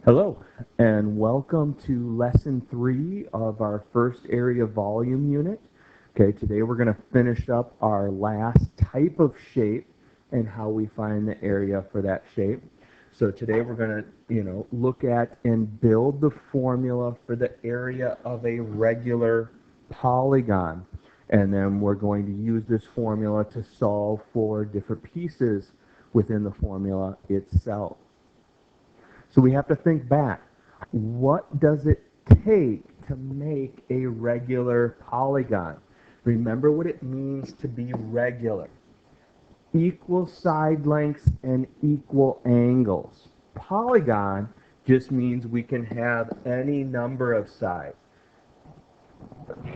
Hello, and welcome to Lesson 3 of our first area volume unit. Okay, today we're going to finish up our last type of shape and how we find the area for that shape. So today we're going to, look at and build the formula for the area of a regular polygon. And then we're going to use this formula to solve for different pieces within the formula itself. So we have to think back. What does it take to make a regular polygon? Remember what it means to be regular. Equal side lengths and equal angles. Polygon just means we can have any number of sides.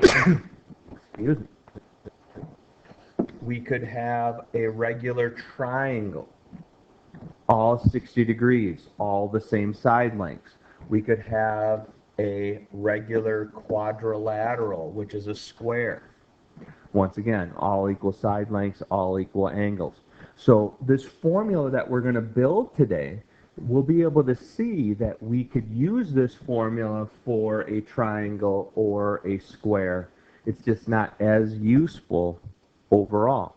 Excuse me. We could have a regular triangle. All 60 degrees, all the same side lengths. We could have a regular quadrilateral, which is a square. Once again, all equal side lengths, all equal angles. So this formula that we're going to build today, we'll be able to see that we could use this formula for a triangle or a square. It's just not as useful overall.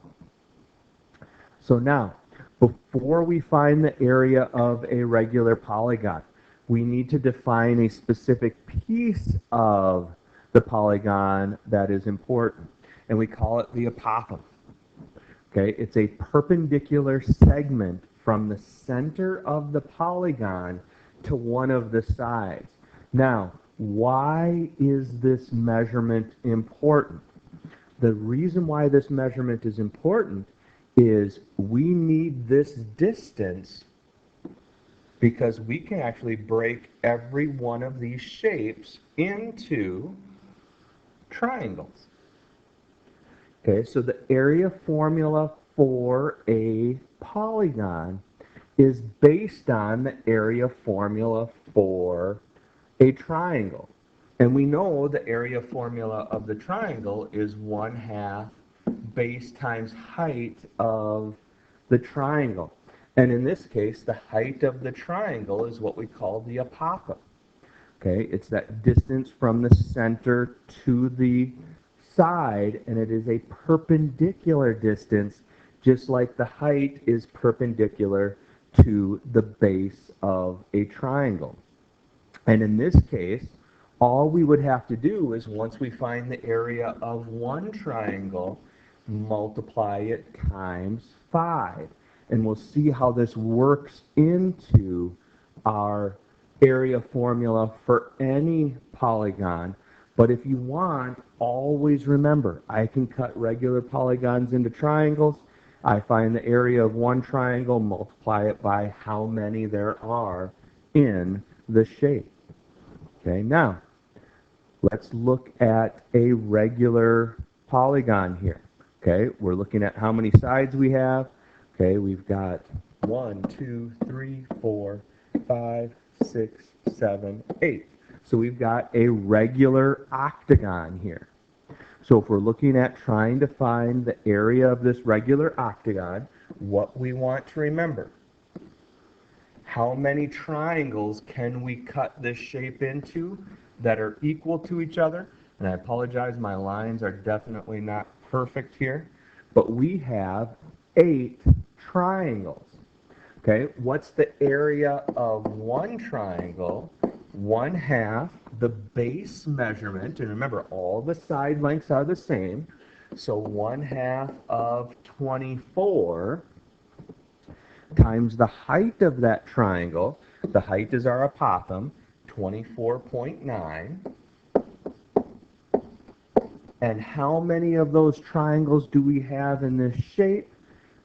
So now, before we find the area of a regular polygon, we need to define a specific piece of the polygon that is important, and we call it the apothem. Okay, it's a perpendicular segment from the center of the polygon to one of the sides. Now, why is this measurement important? The reason why this measurement is important is we need this distance because we can actually break every one of these shapes into triangles. Okay, so the area formula for a polygon is based on the area formula for a triangle. And we know the area formula of the triangle is 1/2 base times height of the triangle. And in this case, the height of the triangle is what we call the apothem. Okay, it's that distance from the center to the side, and it is a perpendicular distance, just like the height is perpendicular to the base of a triangle. And in this case, all we would have to do is once we find the area of one triangle, multiply it times 5. And we'll see how this works into our area formula for any polygon. But if you want, always remember, I can cut regular polygons into triangles. I find the area of one triangle, multiply it by how many there are in the shape. Okay, now, let's look at a regular polygon here. Okay, we're looking at how many sides we have. Okay, we've got 1, 2, 3, 4, 5, 6, 7, 8. So we've got a regular octagon here. So if we're looking at trying to find the area of this regular octagon, what we want to remember, how many triangles can we cut this shape into that are equal to each other? And I apologize, my lines are definitely not perfect here, but we have 8 triangles. Okay, what's the area of one triangle? 1/2 the base measurement, and remember all the side lengths are the same, so 1/2 of 24 times the height of that triangle. The height is our apothem, 24.9. And how many of those triangles do we have in this shape?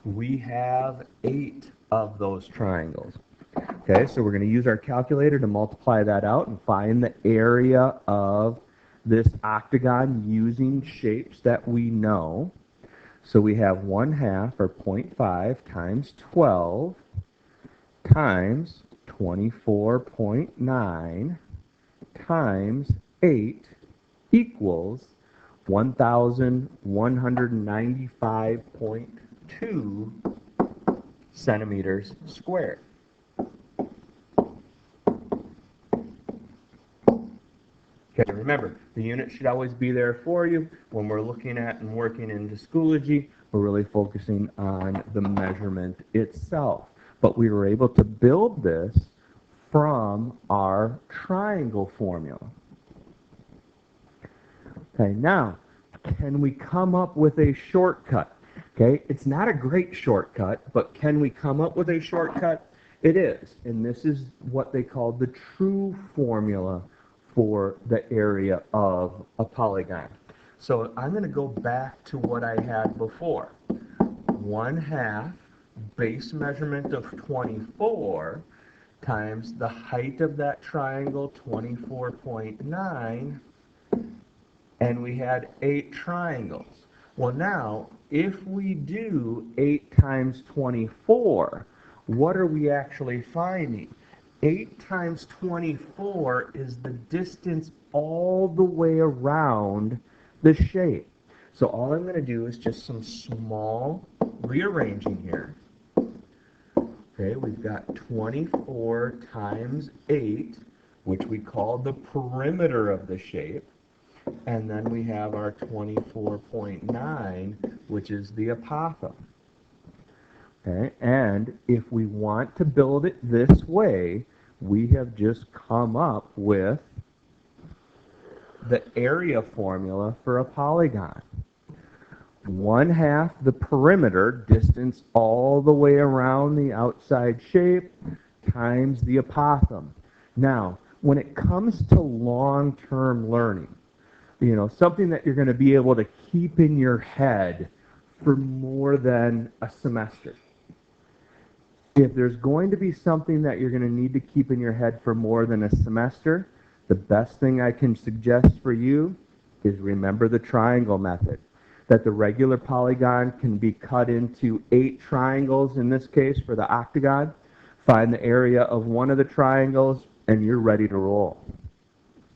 We have 8 of those triangles. Okay, so we're going to use our calculator to multiply that out and find the area of this octagon using shapes that we know. So we have 1/2 or 0.5 times 12 times 24.9 times 8 equals 1,195.2 centimeters squared. Okay, remember, the unit should always be there for you. When we're looking at and working in Schoology, we're really focusing on the measurement itself. But we were able to build this from our triangle formula. Okay, now, can we come up with a shortcut? Okay, it's not a great shortcut, but can we come up with a shortcut? It is, and this is what they call the true formula for the area of a polygon. So I'm going to go back to what I had before. 1/2 base measurement of 24 times the height of that triangle, 24.9, and we had 8 triangles. Well, now, if we do 8 times 24, what are we actually finding? 8 times 24 is the distance all the way around the shape. So all I'm going to do is just some small rearranging here. Okay, we've got 24 times 8, which we call the perimeter of the shape. And then we have our 24.9, which is the apothem. Okay, and if we want to build it this way, we have just come up with the area formula for a polygon. 1/2 the perimeter, distance all the way around the outside shape, times the apothem. Now, when it comes to long-term learning, you know, something that you're going to be able to keep in your head for more than a semester. If there's going to be something that you're going to need to keep in your head for more than a semester, the best thing I can suggest for you is remember the triangle method. That the regular polygon can be cut into 8 triangles, in this case for the octagon. Find the area of one of the triangles, and you're ready to roll.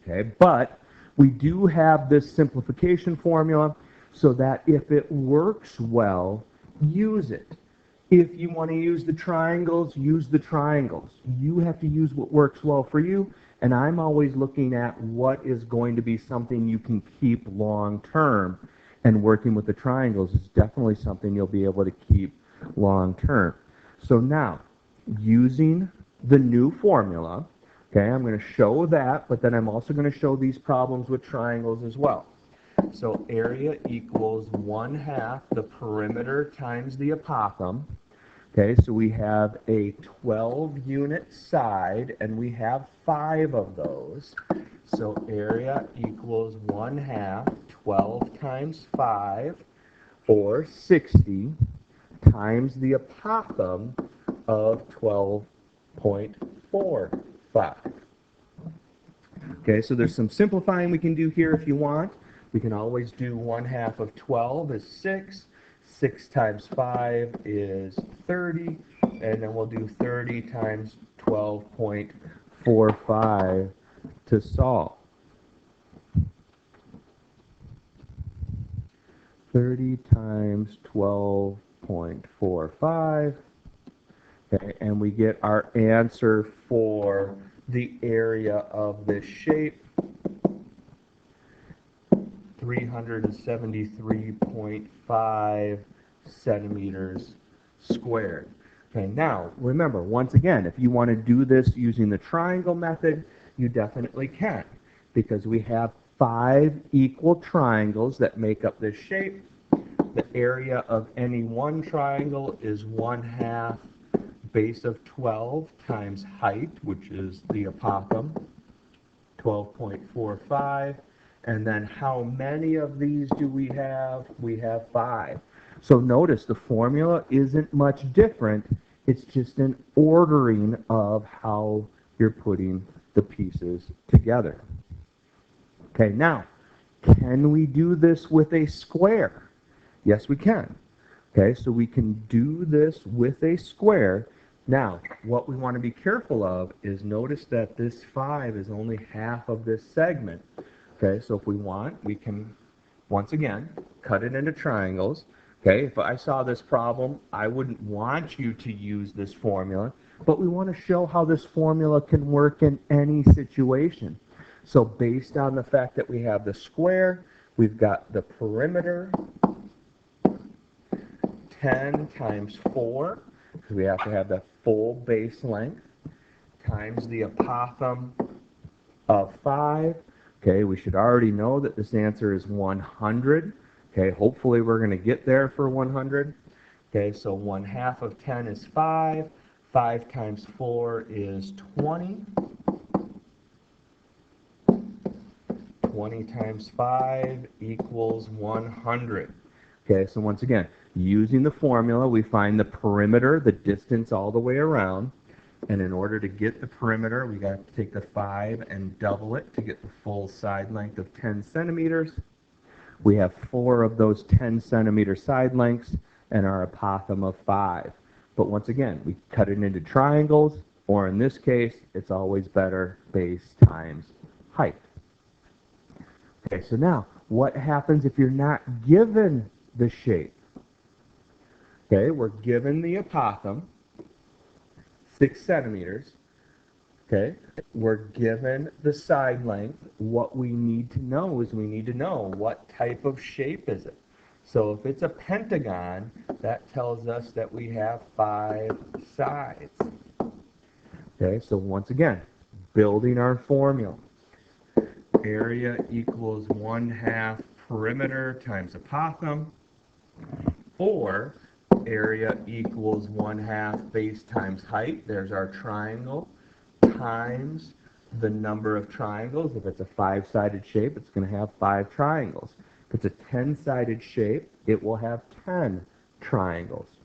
Okay, but we do have this simplification formula so that if it works well, use it. If you want to use the triangles, use the triangles. You have to use what works well for you, and I'm always looking at what is going to be something you can keep long term, and working with the triangles is definitely something you'll be able to keep long term. So now, using the new formula, okay, I'm going to show that, but then I'm also going to show these problems with triangles as well. So area equals 1/2 the perimeter times the apothem. Okay, so we have a 12-unit side, and we have 5 of those. So area equals 1/2, 12 times 5, or 60, times the apothem of 12.45. Okay, so there's some simplifying we can do here if you want. We can always do 1/2 of 12 is 6. 6 times 5 is 30. And then we'll do 30 times 12.45 to solve. 30 times 12.45. Okay, and we get our answer for the area of this shape, 373.5 centimeters squared. Okay, now remember, once again, if you want to do this using the triangle method, you definitely can, because we have 5 equal triangles that make up this shape. The area of any one triangle is 1/2 base of 12 times height, which is the apothem, 12.45. And then how many of these do we have? We have 5. So notice the formula isn't much different. It's just an ordering of how you're putting the pieces together. Okay, now, can we do this with a square? Yes, we can. Okay, so we can do this with a square. Now, what we want to be careful of is notice that this 5 is only half of this segment. Okay, so if we want, we can, once again, cut it into triangles. Okay, if I saw this problem, I wouldn't want you to use this formula, but we want to show how this formula can work in any situation. So based on the fact that we have the square, we've got the perimeter, 10 times 4, because we have to have the full base length, times the apothem of 5. Okay, we should already know that this answer is 100. Okay, hopefully we're going to get there for 100. Okay, so 1/2 of 10 is 5. 5 times 4 is 20. 20 times 5 equals 100. Okay, so once again, using the formula, we find the perimeter, the distance all the way around. And in order to get the perimeter, we got to take the 5 and double it to get the full side length of 10 centimeters. We have 4 of those 10 centimeter side lengths and our apothem of 5. But once again, we cut it into triangles, or in this case, it's always better base times height. Okay, so now, what happens if you're not given the shape? Okay, we're given the apothem, 6 centimeters. Okay, we're given the side length. What we need to know is we need to know what type of shape is it. So if it's a pentagon, that tells us that we have 5 sides. Okay, so once again, building our formula. Area equals 1/2 perimeter times apothem, or area equals 1/2 base times height. There's our triangle, times the number of triangles. If it's a 5-sided shape, it's going to have 5 triangles. If it's a 10-sided shape, it will have 10 triangles.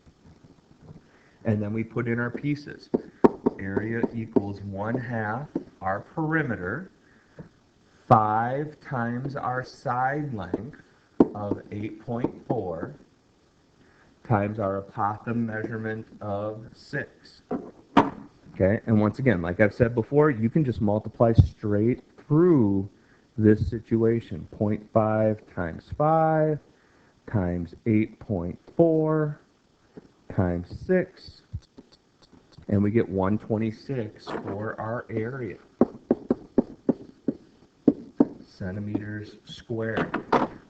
And then we put in our pieces. Area equals 1/2 our perimeter, 5 times our side length of 8.4, times our apothem measurement of 6. Okay, and once again, like I've said before, you can just multiply straight through this situation. 0.5 times 5 times 8.4 times 6, and we get 126 for our area. Centimeters squared.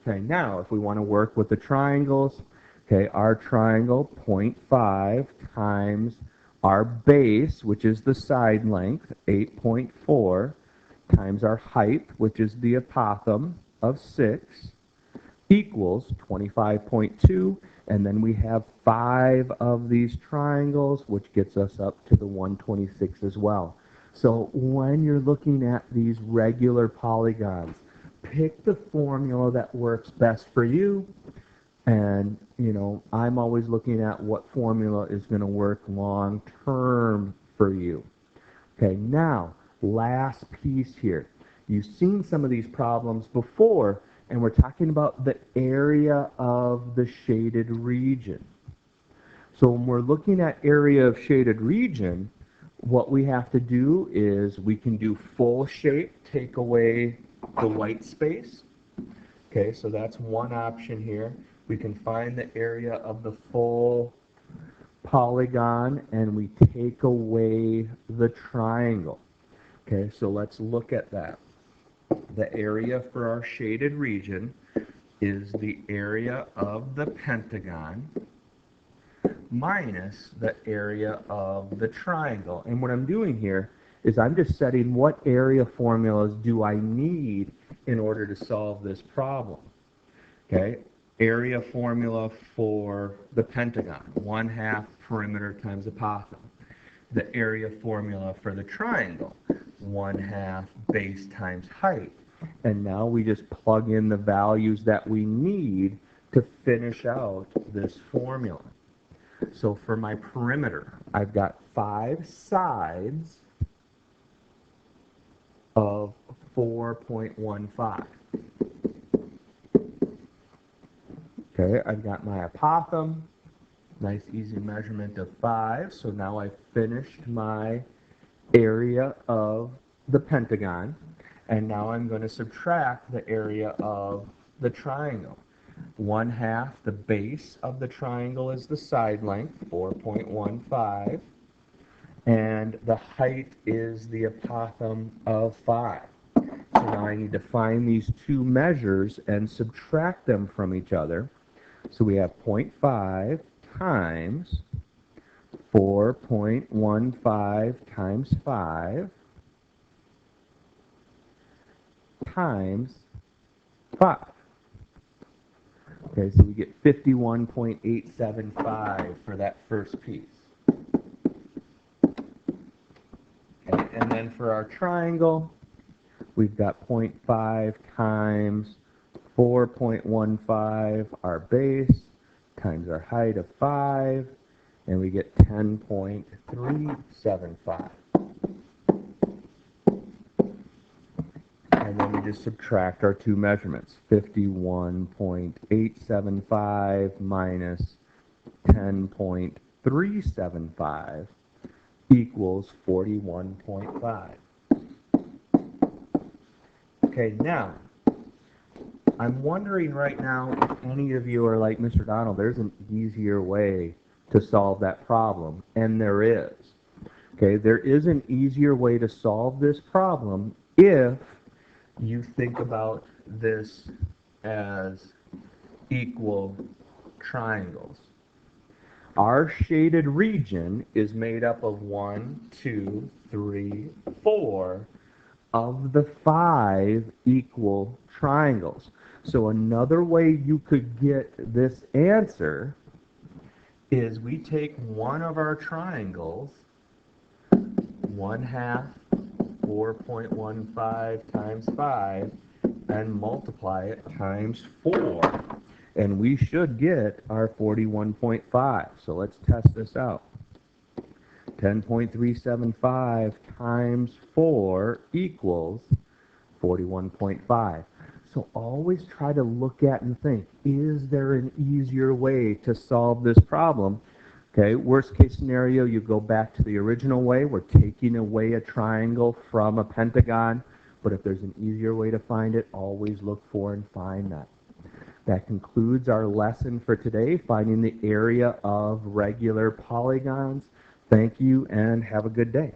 Okay, now if we want to work with the triangles, okay, our triangle, 0.5 times our base, which is the side length, 8.4, times our height, which is the apothem of 6, equals 25.2, and then we have 5 of these triangles, which gets us up to the 126 as well. So when you're looking at these regular polygons, pick the formula that works best for you. And, you know, I'm always looking at what formula is going to work long term for you. Okay, now, last piece here. You've seen some of these problems before, and we're talking about the area of the shaded region. So when we're looking at area of shaded region, what we have to do is we can do full shape, take away the white space. Okay, so that's one option here. We can find the area of the full polygon and we take away the triangle. Okay, so let's look at that. The area for our shaded region is the area of the pentagon minus the area of the triangle. And what I'm doing here is I'm just setting what area formulas do I need in order to solve this problem. Okay, area formula for the pentagon, 1/2 perimeter times apothem. The area formula for the triangle, 1/2 base times height. And now we just plug in the values that we need to finish out this formula. So for my perimeter, I've got 5 sides of 4.15. Okay, I've got my apothem, nice easy measurement of 5. So now I've finished my area of the pentagon. And now I'm going to subtract the area of the triangle. 1/2, the base of the triangle is the side length, 4.15. And the height is the apothem of 5. So now I need to find these two measures and subtract them from each other. So we have 0.5 times 4.15 times 5 times 5. Okay, so we get 51.875 for that first piece. Okay, and then for our triangle, we've got 0.5 times 4.15, our base, times our height of 5, and we get 10.375. And then we just subtract our two measurements. 51.875 minus 10.375 equals 41.5. Okay, now, I'm wondering right now if any of you are like, Mr. Donald, there's an easier way to solve that problem, and there is. Okay, there is an easier way to solve this problem if you think about this as equal triangles. Our shaded region is made up of 1, 2, 3, 4 of the 5 equal triangles. So another way you could get this answer is we take one of our triangles, 1/2 4.15 times 5, and multiply it times 4. And we should get our 41.5. So let's test this out. 10.375 times 4 equals 41.5. So always try to look at and think, is there an easier way to solve this problem? Okay, worst case scenario, you go back to the original way. We're taking away a triangle from a pentagon. But if there's an easier way to find it, always look for and find that. That concludes our lesson for today, finding the area of regular polygons. Thank you and have a good day.